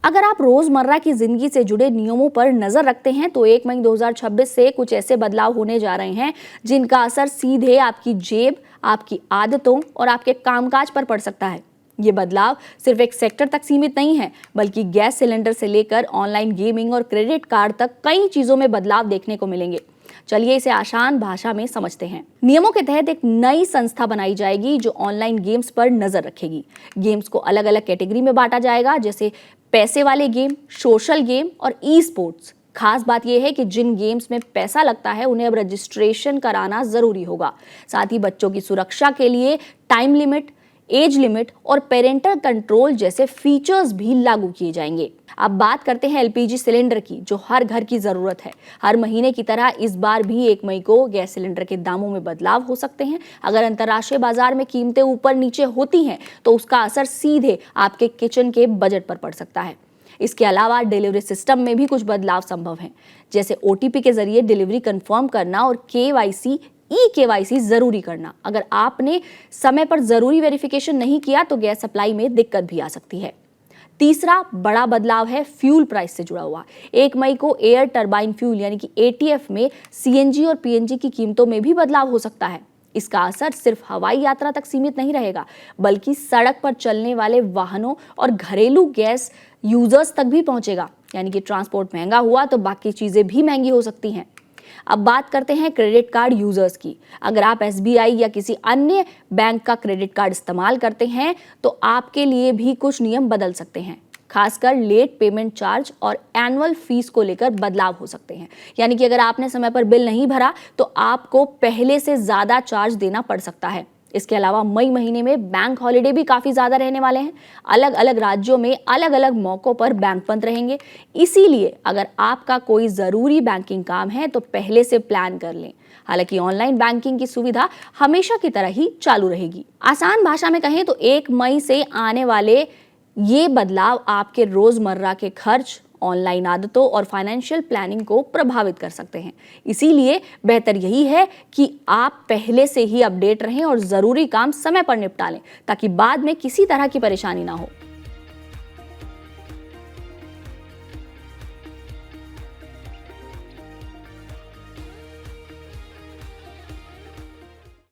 अगर आप रोजमर्रा की जिंदगी से जुड़े नियमों पर नजर रखते हैं तो 1 मई 2026 से कुछ ऐसे बदलाव होने जा रहे हैं जिनका असर सीधे आपकी जेब, आपकी आदतों और आपके कामकाज पर पड़ सकता है। ये बदलाव सिर्फ एक सेक्टर तक सीमित नहीं है, बल्कि गैस सिलेंडर से लेकर ऑनलाइन गेमिंग और क्रेडिट कार्ड तक कई चीजों में बदलाव देखने को मिलेंगे। चलिए इसे आसान भाषा में समझते हैं। नियमों के तहत एक नई संस्था बनाई जाएगी जो ऑनलाइन गेम्स पर नजर रखेगी। गेम्स को अलग अलग कैटेगरी में बांटा जाएगा, जैसे पैसे वाले गेम, सोशल गेम और ई स्पोर्ट्स। खास बात यह है कि जिन गेम्स में पैसा लगता है उन्हें अब रजिस्ट्रेशन कराना जरूरी होगा। साथ ही बच्चों की सुरक्षा के लिए टाइम लिमिट, एज लिमिट और पेरेंटल कंट्रोल जैसे फीचर्स भी लागू किए जाएंगे। अब बात करते हैं एलपीजी सिलेंडर की, जो हर घर की जरूरत है। हर महीने की तरह इस बार भी 1 मई को गैस सिलेंडर के दामों में बदलाव हो सकते हैं। अगर अंतर्राष्ट्रीय बाजार में कीमतें ऊपर नीचे होती हैं तो उसका असर सीधे आपके किचन के बजट पर पड़ सकता है। इसके अलावा डिलीवरी सिस्टम में भी कुछ बदलाव संभव हैं, जैसे ओटीपी के जरिए डिलीवरी कंफर्म करना और केवाईसी जरूरी करना। अगर आपने समय पर जरूरी वेरिफिकेशन नहीं किया तो गैस सप्लाई में दिक्कत भी आ सकती है। तीसरा बड़ा बदलाव है फ्यूल प्राइस से जुड़ा हुआ। 1 मई को एयर टरबाइन फ्यूल यानी कि एटीएफ में सीएनजी और पीएनजी की कीमतों में भी बदलाव हो सकता है। इसका असर सिर्फ हवाई यात्रा तक सीमित नहीं रहेगा, बल्कि सड़क पर चलने वाले वाहनों और घरेलू गैस यूजर्स तक भी पहुंचेगा। यानी कि ट्रांसपोर्ट महंगा हुआ तो बाकी चीजें भी महंगी हो सकती हैं। अब बात करते हैं क्रेडिट कार्ड यूजर्स की। अगर आप एसबीआई या किसी अन्य बैंक का क्रेडिट कार्ड इस्तेमाल करते हैं तो आपके लिए भी कुछ नियम बदल सकते हैं। खासकर लेट पेमेंट चार्ज और एनुअल फीस को लेकर बदलाव हो सकते हैं। यानी कि अगर आपने समय पर बिल नहीं भरा तो आपको पहले से ज्यादा चार्ज देना पड़ सकता है। इसके अलावा मई महीने में बैंक हॉलिडे भी काफी ज्यादा रहने वाले हैं। अलग अलग राज्यों में अलग अलग मौकों पर बैंक बंद रहेंगे। इसीलिए अगर आपका कोई जरूरी बैंकिंग काम है तो पहले से प्लान कर लें। हालांकि ऑनलाइन बैंकिंग की सुविधा हमेशा की तरह ही चालू रहेगी। आसान भाषा में कहें तो 1 मई से आने वाले ये बदलाव आपके रोजमर्रा के खर्च, ऑनलाइन आदतों और फाइनेंशियल प्लानिंग को प्रभावित कर सकते हैं। इसीलिए बेहतर यही है कि आप पहले से ही अपडेट रहें और जरूरी काम समय पर निपटा लें, ताकि बाद में किसी तरह की परेशानी ना हो।